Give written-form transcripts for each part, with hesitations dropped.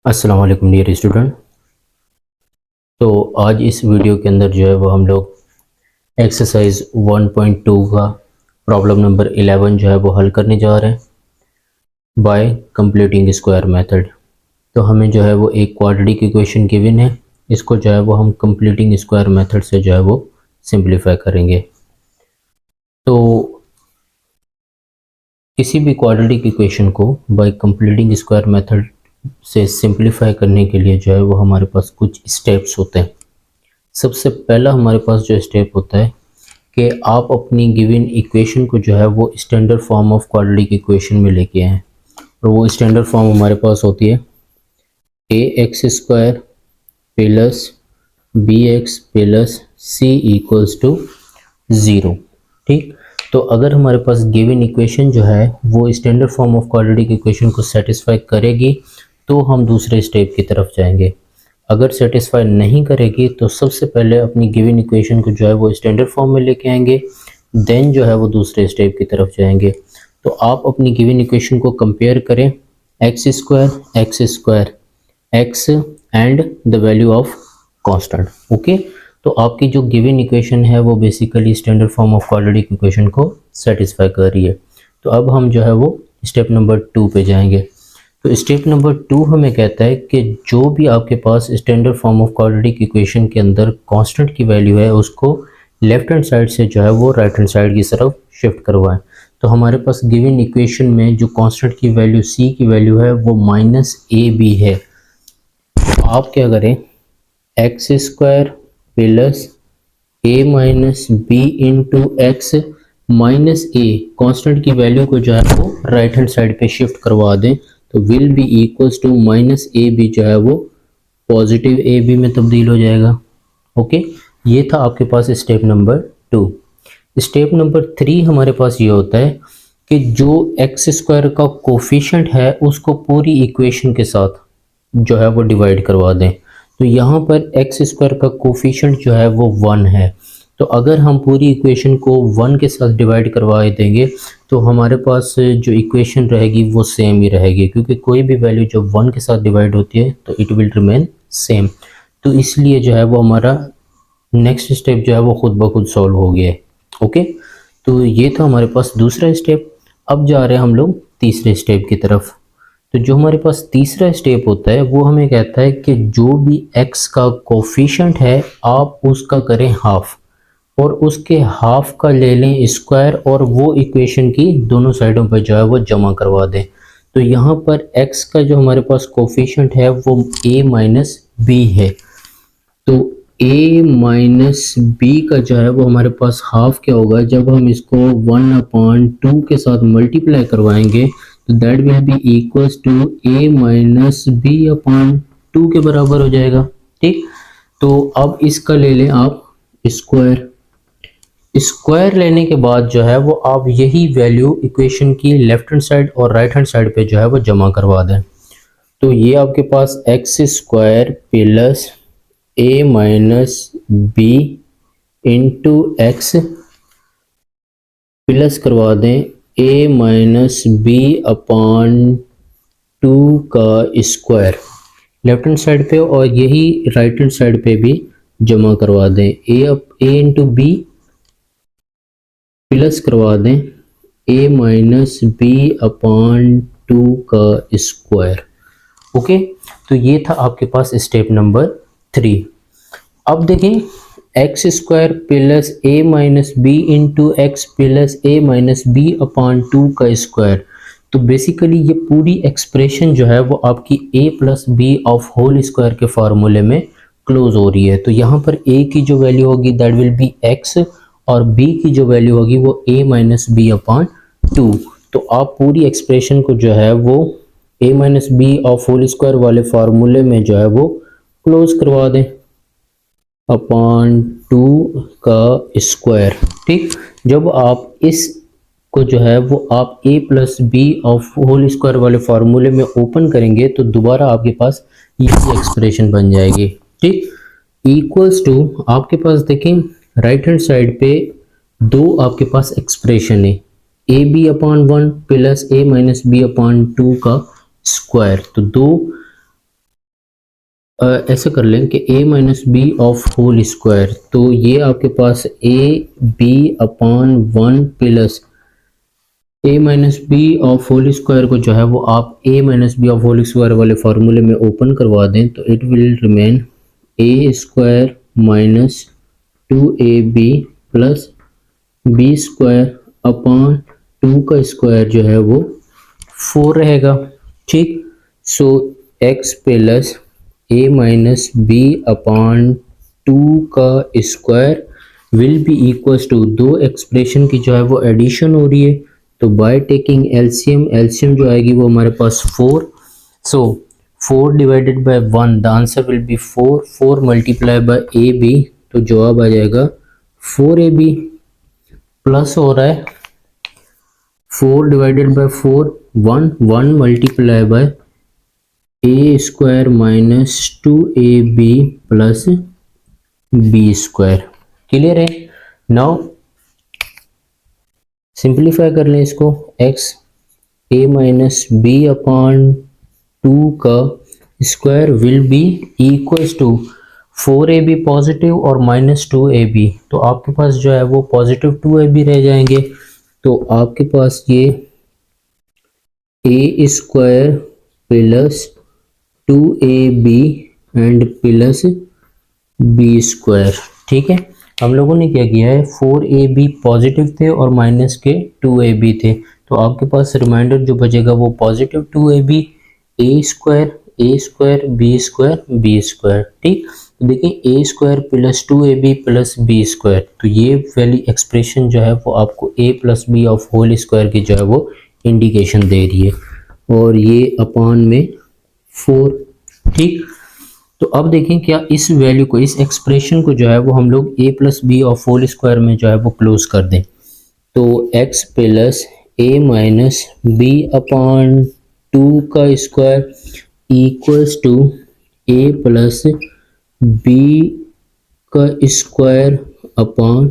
अस्सलाम वालेकुम dear student. तो आज इस वीडियो के अंदर जो है वो हम लोग एक्सरसाइज 1.2 का प्रॉब्लम नंबर 11 जो है वो हल करने जा रहे हैं बाय कंप्लीटिंग स्क्वायर मेथड। तो हमें जो है वो एक क्वाड्रेटिक इक्वेशन गिवन है, इसको जो है वो हम कंप्लीटिंग स्क्वायर मेथड से जो है वो सिंप्लीफाई करेंगे। तो किसी भी क्वाड्रेटिक इक्वेशन को बाय कंप्लीटिंग स्क्वायर मेथड से सिंप्लीफाई करने के लिए जो है वो हमारे पास कुछ स्टेप्स होते हैं। सबसे पहला हमारे पास जो स्टेप होता है कि आप अपनी गिवन इक्वेशन को जो है वो standard form of quadratic equation में लेके आएँ। और वो स्टैंडर्ड फॉर्म हमारे पास होती है a x square plus b x plus c equals to zero. ठीक, तो अगर हमारे पास गिवन इक्वेशन जो है वो standard form of quadratic equation को सेटिस्फाई करेगी तो हम दूसरे स्टेप की तरफ जाएंगे। अगर सेटिस्फाई नहीं करेगी तो सबसे पहले अपनी गिवन इक्वेशन को जो है वो स्टैंडर्ड फॉर्म में लेके आएंगे, देन जो है वो दूसरे स्टेप की तरफ जाएंगे। तो आप अपनी गिवन इक्वेशन को कंपेयर करें x square x and the value of constant. Okay, तो आपकी जो गिवन इक्वेशन है वो basically standard form of quadratic equation को सेटिस्फाई कर रही है। तो अब हम जो है वो स्टेप नंबर 2 पे जाएंगे। तो स्टेप नंबर 2 हमें कहता है कि जो भी आपके पास standard form of quadratic equation के अंदर कांस्टेंट की वैल्यू है उसको लेफ्ट हैंड साइड से जो है वो राइट हैंड साइड की तरफ शिफ्ट करवाएं। तो हमारे पास गिवन इक्वेशन में जो कांस्टेंट की वैल्यू सी की वैल्यू है वो माइनस ए बी है। आप क्या करें, x square plus a minus b into x minus a constant की वैल्यू को जो है वो राइट हैंड साइड पे शिफ्ट करवा दें। तो will be equals to minus a b जो है वो पॉजिटिव ए बी में तब्दील हो जाएगा। ओके, ये था आपके पास स्टेप नंबर 2। स्टेप नंबर 3 हमारे पास ये होता है कि जो एक्स स्क्वायर का कोफिशिएंट है उसको पूरी इक्वेशन के साथ जो है वो डिवाइड करवा दें। तो यहाँ पर एक्स स्क्वायर का कोफिशिएंट जो है वो 1 है। तो अगर हम पूरी इक्वेशन को 1 के साथ डिवाइड करवा देंगे तो हमारे पास जो इक्वेशन रहेगी वो सेम ही रहेगी, क्योंकि कोई भी वैल्यू जब 1 के साथ डिवाइड होती है तो इट विल रिमेन सेम। तो इसलिए जो है वो हमारा नेक्स्ट स्टेप जो है वो खुद ब खुद सॉल्व हो गया है। ओके, तो ये था हमारे पास दूसरा स्टेप। अब जा रहे हैं हम लोग तीसरे स्टेप की तरफ। तो जो हमारे पास तीसरा स्टेप होता है वो हमें कहता है कि जो भी x का कोफिशिएंट है आप उसका करें हाफ और उसके हाफ का ले लें स्क्वायर और वो इक्वेशन की दोनों साइडों पर जो है वो जमा करवा दें। तो यहाँ पर x का जो हमारे पास कोफिशिएंट है वो a माइनस बी है। तो a माइनस बी का जो है वो हमारे पास हाफ क्या होगा, जब हम इसको 1/2 के साथ मल्टीप्लाई करवाएंगे तो that will be equals to a minus b upon 2 के बराबर हो जाएगा। ठीक, तो अब इसका ले लें आप स्क्वायर। स्क्वायर लेने के बाद जो है वो आप यही वैल्यू इक्वेशन की लेफ्ट हैंड साइड और राइट हैंड साइड पे जो है वो जमा करवा दें। तो ये आपके पास x square plus a minus b into x plus करवा दें ए माइनस बी अपॉन 2 का स्क्वायर लेफ्ट हैंड साइड पे और यही राइट हैंड साइड पे भी जमा करवा दें। ए इंटू बी प्लस करवा दें ए माइनस बी अपॉन 2 का स्क्वायर। ओके, तो ये था आपके पास स्टेप नंबर 3। अब देखें x square plus a minus b into x plus a minus b upon 2 का स्क्वायर। तो बेसिकली ये पूरी एक्सप्रेशन जो है वो आपकी a plus b of whole square के फार्मूले में क्लोज हो रही है। तो यहाँ पर a की जो वैल्यू होगी दैट विल बी x और b की जो वैल्यू होगी वो a माइनस बी अपॉन 2। तो आप पूरी एक्सप्रेशन को जो है वो a minus b of whole square वाले फार्मूले में जो है वो क्लोज करवा दें अपॉन 2 का स्क्वायर। ठीक, जब आप इस को जो है वो आप a plus b of whole square वाले फार्मूले में ओपन करेंगे तो दोबारा आपके पास ये एक्सप्रेशन बन जाएगी। ठीक, इक्वल्स टू आपके पास देखें राइट हैंड साइड पे दो आपके पास एक्सप्रेशन है a b upon 1 plus a minus b upon 2 का स्क्वायर। तो दो ऐसा कर लें कि a minus b of whole square, तो ये आपके पास a b upon 1 plus a minus b of whole square को जो है वो आप a minus b of whole square वाले फार्मूले में ओपन करवा दें, तो it will remain a square minus 2ab plus b square upon 2 का स्क्वायर जो है वो 4 रहेगा। ठीक, so x plus a minus b upon 2 का square will be equals to, दो एक्सप्रेशन की जो है वो एडिशन हो रही है, तो बाय टेकिंग एलसीएम, एलसीएम जो आएगी वो हमारे पास 4, so 4 divided by 1 the answer will be 4, 4 multiply by a b, तो जवाब आ जाएगा 4ab प्लस हो रहा है 4 divided by 4 1, 1 multiply by a square minus 2ab plus b square. Clear है? नाउ सिंप्लीफाई कर लें इसको, x a minus b upon 2 का square will be equals to 4ab positive और माइनस 2ab, तो आपके पास जो है वो पॉजिटिव 2ab रह जाएंगे, तो आपके पास ये a square plus 2ab and plus b square. ठीक है, हम लोगों ने क्या किया है, 4ab पॉजिटिव थे और माइनस के 2ab थे, तो आपके पास रिमाइंडर जो बचेगा वो positive 2ab, a square b square. ठीक, तो देखिए a square plus 2ab plus b square, तो ये वाली एक्सप्रेशन जो है वो आपको a plus b of whole square की जो है वो इंडिकेशन दे रही है, और ये अपॉन में 4। ठीक, तो अब देखें क्या इस वैल्यू को, इस एक्सप्रेशन को जो है वो हम लोग a plus b of whole square में जो है वो क्लोज कर दें, तो x plus a minus b upon 2 का square equals to a plus b का स्क्वायर अपॉन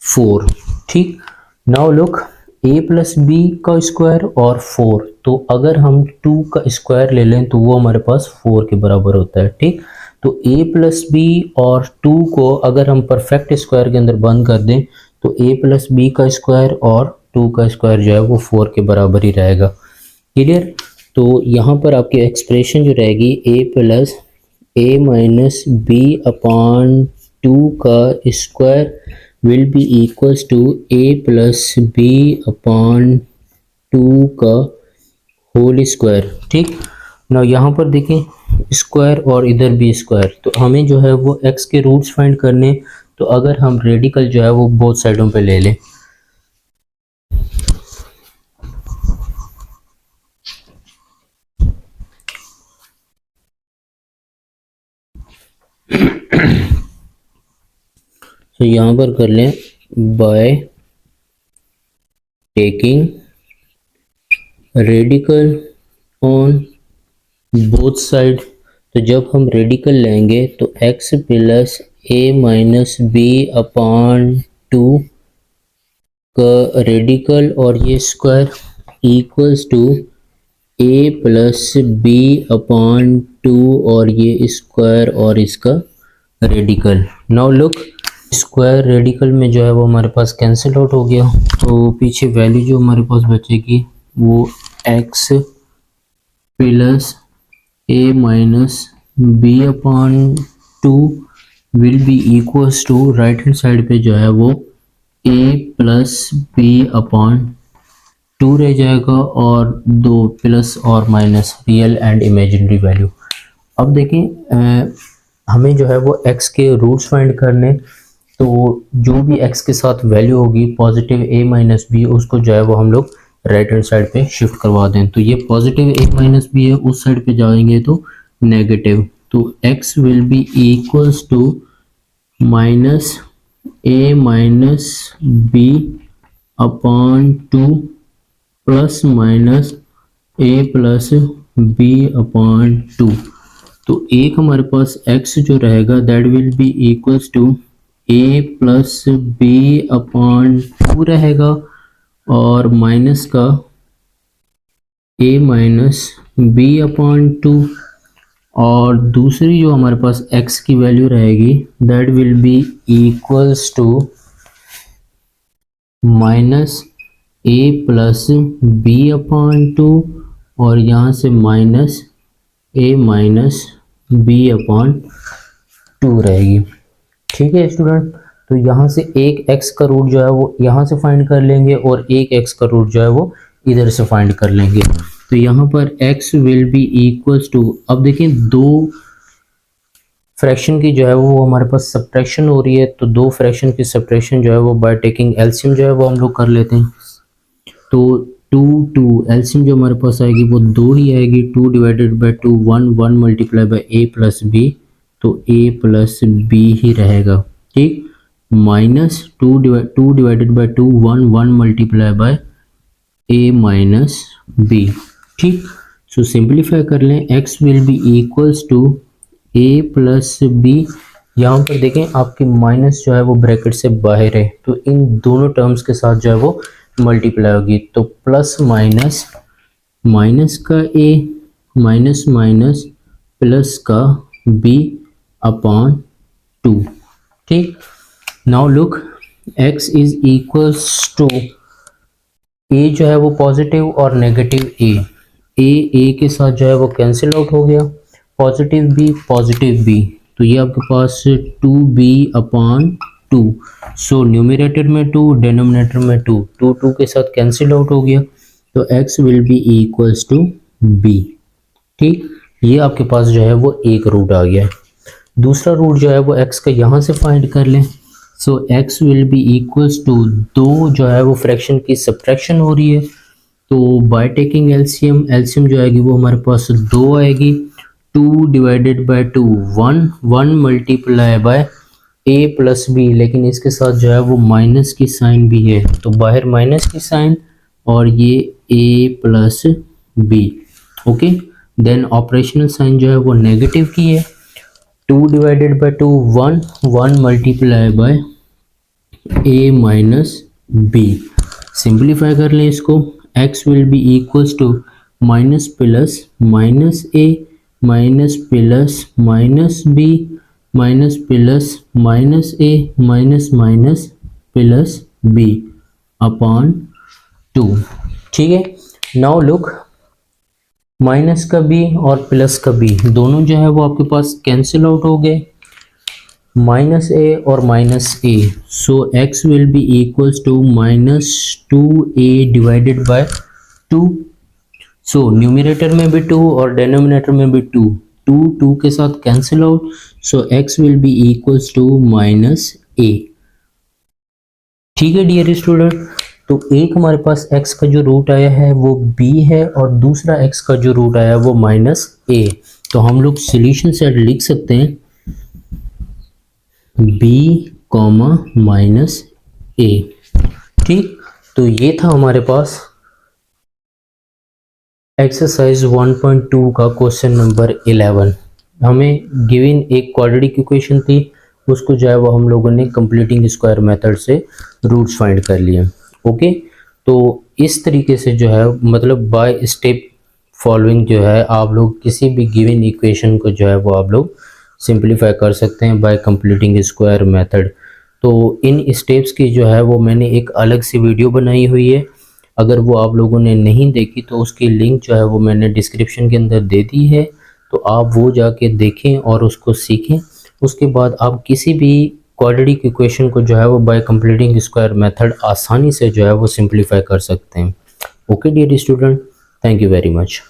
4। ठीक, now look, a plus b का स्क्वायर और 4, तो अगर हम 2 का स्क्वायर ले लें तो वो हमारे पास 4 के बराबर होता है। ठीक, तो a प्लस बी और 2 को अगर हम परफेक्ट स्क्वायर के अंदर बंद कर दें तो a प्लस बी का स्क्वायर और 2 का स्क्वायर जो है वो 4 के बराबर ही रहेगा। क्लियर? तो यहाँ पर आपकी एक्सप्रेशन जो रहेगी a plus a minus b upon 2 का square will be equals to a plus b upon 2 का होल स्क्वायर। ठीक, ना यहाँ पर देखें स्क्वायर और इधर भी स्क्वायर, तो हमें जो है वो x के रूट्स फाइंड करने, तो अगर हम रेडिकल जो है वो बोथ साइडों पे ले लें, तो यहाँ पर कर लें by taking radical on both side, तो जब हम रेडिकल लेंगे तो x plus a minus b upon 2 का रेडिकल और ये square equals to a plus b upon 2 और ये स्क्वायर और इसका radical. Now look, square radical में जो है वो हमारे पास कैंसिल आउट हो गया, तो पीछे वैल्यू जो हमारे पास बचेगी वो x plus a minus b upon 2 will be equals to, right hand side पे जो है वो a प्लस बी अपॉन 2 रह जाएगा और 2 प्लस और minus real and imaginary value. अब देखें हमें जो है वो x के रूट्स फाइंड करने, तो जो भी x के साथ वैल्यू होगी पॉजिटिव a माइनस बी, उसको जो है वो हम लोग राइट हैंड साइड पे शिफ्ट करवा दें, तो ये पॉजिटिव a माइनस बी है, उस साइड पे जाएंगे तो नेगेटिव, तो x will be equals to minus a minus b upon 2 plus minus a plus b upon 2, तो एक हमारे पास x जो रहेगा that will be equals to a plus b upon 2 रहेगा, और माइनस का a माइनस बी अपॉन 2, और दूसरी जो हमारे पास x की वैल्यू रहेगी that will be equals to minus a plus b upon two, और यहाँ से minus a minus b upon two रहेगी। ठीक है स्टूडेंट, तो यहाँ से एक x का रूट जो है वो यहाँ से फाइंड कर लेंगे और एक x का रूट जो है वो इधर से फाइंड कर लेंगे। तो यहाँ पर x will be equals to, अब देखिए दो फ्रैक्शन की जो है वो हमारे पास सब्ट्रैक्शन हो रही है, तो दो फ्रैक्शन की सब्ट्रैक्शन जो है वो बाय टेकिंग एलसीएम जो है वो हम लोग कर लेते हैं। तो 2 एलसीएम जो हमारे पास आएगी वो 2 ही आएगी, 2 divided by 2 1 multiply by a plus b, तो a प्लस बी ही रहेगा। ठीक, minus 2 divided by 2 1 multiply by a minus b. ठीक, सो सिंप्लीफाई कर लें, x will be equals to a plus b. यहाँ पर देखें आपकी माइनस जो है वो ब्रैकेट से बाहर है, तो इन दोनों टर्म्स के साथ जो है वो मल्टीप्लाई होगी, तो प्लस माइनस माइनस का a माइनस माइनस प्लस का b अपॉन 2। ठीक, now look x is equals to a जो है वो पॉजिटिव और नेगेटिव a के साथ जो है वो कैंसिल आउट हो गया, पॉजिटिव b, तो ये आपके पास 2b अपॉन 2। सो न्यूमरेटर में 2, डिनोमिनेटर में 2, 2 के साथ कैंसिल आउट हो गया, तो x will be equals to b। ठीक, ये आपके पास जो है वो एक रूट आ गया है। दूसरा रूट जो है वो x का यहाँ से फाइंड कर लें। So x will be equals to, दो जो है वो फ्रैक्शन की सब्ट्रैक्शन हो रही है, तो बाय टेकिंग एलसीएम जो आएगी वो हमारे पास 2 आएगी, 2 divided by 2 1 multiply by a plus b, लेकिन इसके साथ जो है वो माइनस की साइन भी है, तो बाहर माइनस की साइन और ये a plus b. Okay, then operational sign जो है वो नेगेटिव की है, 2 divided by 2 1 multiply by a minus b. Simplify कर लें इसको, x will be equals to minus plus minus a minus plus minus b minus plus minus a minus minus plus b upon 2। ठीक है, now look minus का b और plus का b दोनों जो है वो आपके पास कैंसिल आउट हो गए, माइनस a और minus a, so x will be equals to minus 2a divided by 2। So numerator में भी 2 और डिनोमिनेटर में भी 2 के साथ cancel out, so x will be equals to minus a। ठीक है डियर स्टूडेंट, तो एक हमारे पास x का जो रूट आया है वो b है और दूसरा x का जो रूट आया है वो माइनस a, तो हम लोग सॉल्यूशन सेट लिख सकते हैं b कॉमा माइनस a। ठीक, तो ये था हमारे पास एक्सरसाइज 1.2 का क्वेश्चन नंबर 11। हमें गिवन एक क्वाड्रेटिक इक्वेशन थी, उसको जो है वो हम लोगों ने कंप्लीटिंग स्क्वायर मेथड से रूट्स फाइंड कर लिए। ओके, तो इस तरीके से जो है मतलब बाय स्टेप फॉलोइंग जो है आप लोग किसी भी गिवन इक्वेशन को जो है वो आप लोग सिंप्लीफाई कर सकते हैं बाय कंप्लीटिंग स्क्वायर मेथड। तो इन स्टेप्स की जो है वो मैंने एक अलग सी वीडियो बनाई हुई है, अगर वो आप लोगों ने नहीं देखी तो उसकी लिंक जो है वो मैंने डिस्क्रिप्शन के अंदर दे दी है, तो आप वो जाके देखें और उसको सीखें। उसके बाद आप किसी भी क्वाड्रेटिक इक्वेशन को जो है वो बाय कंप्लीटिंग स्क्वायर मेथड आसानी से जो है वो सिंप्लीफाई कर सकते हैं। Okay dear student, thank you very much.